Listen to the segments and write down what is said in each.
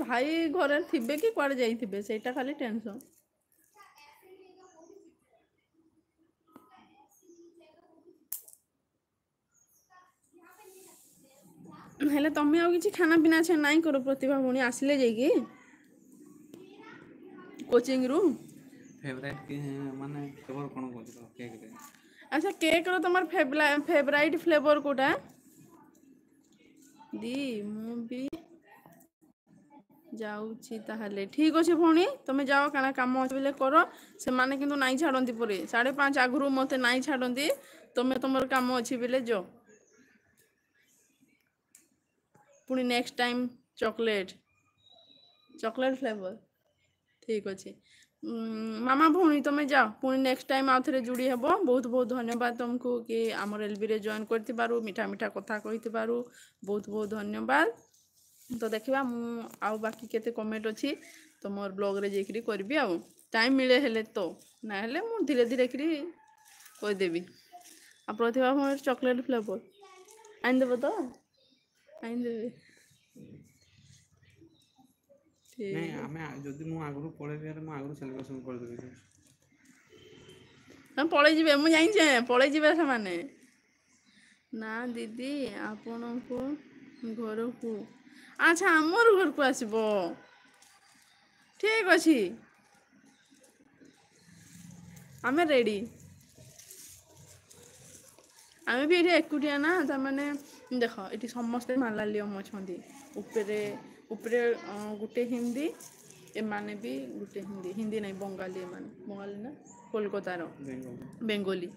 भाई घरे थिबे कि कुआडे जाइथिबे सेटा खाली टेंशन। हेले तमे आउ किछि खाना पीना छे नाइ करो प्रतिभा भौणी आसिले जाइकी कोचिंग रू। फेवरेट के माने फ्लेवर कोन कोन केक रे? अच्छा केक रो तमर फेवराइट फ्लेवर कोटा? दी मु भी जाऊँगी ताहले ठीक अच्छे भौणी तुम जाओ काना काम अच्छे बोले कर से माने किंतु नाई छाड़ती पर 5:30 आगु मत नाई छाड़ती तुम तुम काम अच्छी बोले जो पुणी नेक्स्ट टाइम चॉकलेट फ्लेवर ठीक अच्छे मामा भौणी तुम जाओ पुणी नेक्स्ट टाइम आउ थे जोड़ी हेब बहुत बहुत धन्यवाद तुमको कि आमर एलबी रे जॉइन कर मीठा मीठा कथा कही बहुत बहुत धन्यवाद। तो देखा आउ बाकी केते कमेंट अच्छी तो मोर ब्लॉग रे जाकरी करबी आउ टाइम मिले हेले तो ना हेले मु धीरे धीरे करी देवी आ प्रतिभा भौणी चॉकलेट फ्लेवर आइन देबो तो आइन देबे नहीं आमे जदी मु आगु पळेबी रे मु आगु सेलिब्रेशन कर देबी। हम पळै जिवे मु जाइन छे पळै जिवे से माने ना दीदी आपण को घर को अच्छा आमर घर को आसीबो ठीक अछि आमे रेडी आमे भी ये एकुटिया ना तमाने देख ये समस्ते मालालियम अच्छा उपरे उपरे गुटे हिंदी एमाने भी गुटे हिंदी हिंदी नहीं बंगाली एमाने बंगाली ना कोलकातार बेंगोली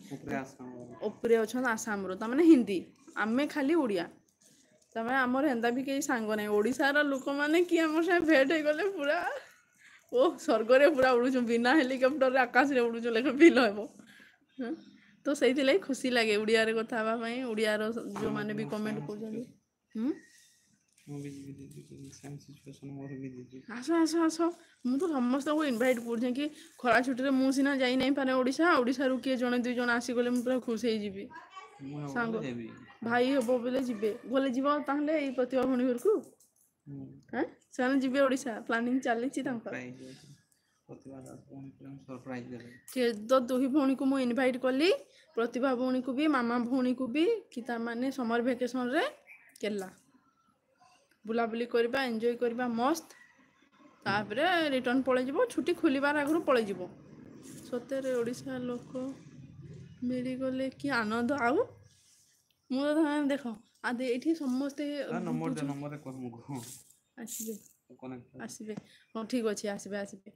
उपरे अच्छा आसाम रो तमाने हिंदी आमे खाली उड़िया तमाने आमर हेंदा भी कई सांग नहीं ओडिशार लोक माने कि आमर से भेट हो गले पूरा ओ स्वर्ग रे पूरा उड़ुछु बिना हेलिकॉप्टर रे आकाश रे उड़ुछु लेके फील हेबो तो सही खुशी लगे उड़िया रे कथा हवा पई उड़िया रो जो माने भी कमेंट कर आसो आसो आसो मु तो समस्त को इनवाइट कर कि खरा छुट्टी मु सीना जाई नहीं पारे ओडिशा ओडिशा रू किए जने दुई जन आसी गले मु पूरा खुश हो जीवी सांग भाई हेबो बोले जिबे बोले जीव ताहले एई प्रतिभा भौणी घर को हैं सेने जिबे ओडिशा प्लानिंग चली छि तांकर तो दुही भौणी को मु इनवाइट कली प्रतिभा भौणी को भी मामा भौणी को भी कि तार माने समर वेकेशन रे केला बुलाबुली करबा एंजॉय करबा मस्त तापरे रिटर्न पळे जिवो छुट्टी खुलिबार आगु पळे जिवो सतेरे ओडिशा लोक मिली गले कि आनंद आउ मु देख आदे एठी समस्ते नंबर कहमु आसीबे आसीबे हां ठीक अछि आसीबे आसीबे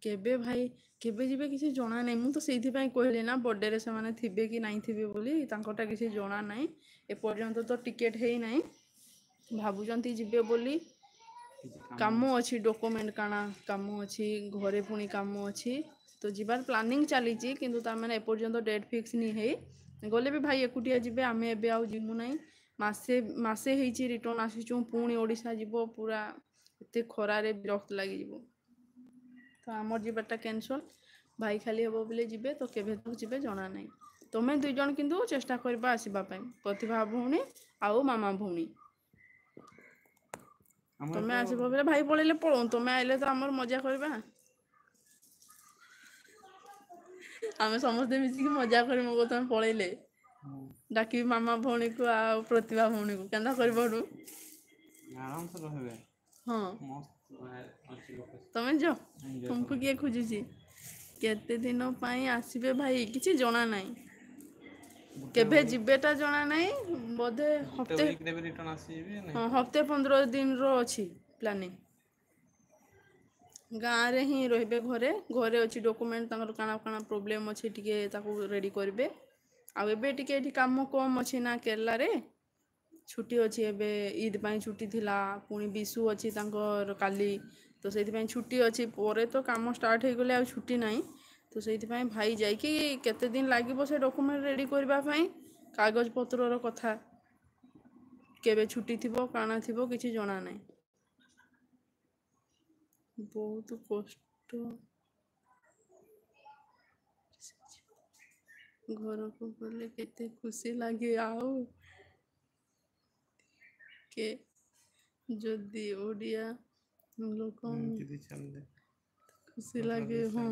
केबे भाई केबे जिबे किसी जना नहीं मु तो सेथि पई कहले ना बर्थडे रे से माने थिबे कि नहीं थिबे बोली तांकोटा किसी जना नहीं ए पर्यंत तो टिकट हेई नहीं भाबुजंती जिबे बोली काम अच्छी डॉक्यूमेंट काना काम अच्छी घरे पुणी काम अच्छी तो जीवार प्लानिंग चली किंतु तार माने ए पर्यंत डेट फिक्स नहीं है गले भी भाई एकुटिया जिबे आमे एबे आउ जिमु नहीं मासे मासे हेची रिटर्न आसीचु पुणी ओडिशा जिवो पूरा एते खरा रे विरक्त लागि जिवो तो आमर जीवारटा कैंसल भाई खाली हेबो बोले जिबे तो केबे तो जिबे जना नहीं तमे दुई जन किंतु चेष्टा करबा आसीबा पई प्रतिभा भौणी आउ मामा भौणी तमे आसीबो बोले भाई पळेले पळो तमे आइले तो आमर मजा करबा आमे समस्त मिसी की मजा करमु को तमे पळेले डाकी मामा भौणी को आ प्रतिभा भौणी को केंदा करबडू आराम से रहबे हां मस्त तमे जो तुमको किए खोजु छी केते दिन पाई आसीबे भाई किछि जना नहीं केबे जिबेटा जना नहीं बोधे हफ्ते रिटर्न आसीबे हां हफ्ते 15 दिन रो अछि प्लानिंग गाँव रे ही रहिबे घरे घरे अच्छी डॉक्यूमेंट तांकर काना काना प्रॉब्लम अच्छे टिके ताको रेडी करबे आ एबे टिके एठी काम कम अछि ना केरला रे छुट्टी अच्छी एबे ईद पाई छुट्टी थिला पुणी विशु अच्छी तांकर काली तो सेति पाई छुट्टी अच्छी पोरे तो काम स्टार्ट हे गले आ छुट्टी नहीं तो सेति पाई भाई जाई कि केते दिन लागिबो से डॉक्यूमेंट रेडी करबा पाई कागज पत्र रो कथा केबे छुट्टी थिबो काना थिबो किछि जणा नहीं बहुत कष्ट घर को बोले केते खुशी लगे आओ के ଯଦି ଓଡ଼ିଆ ଲୋକ ଯଦି ଚାଲିଲେ ଖୁସି ଲାଗେ ହଁ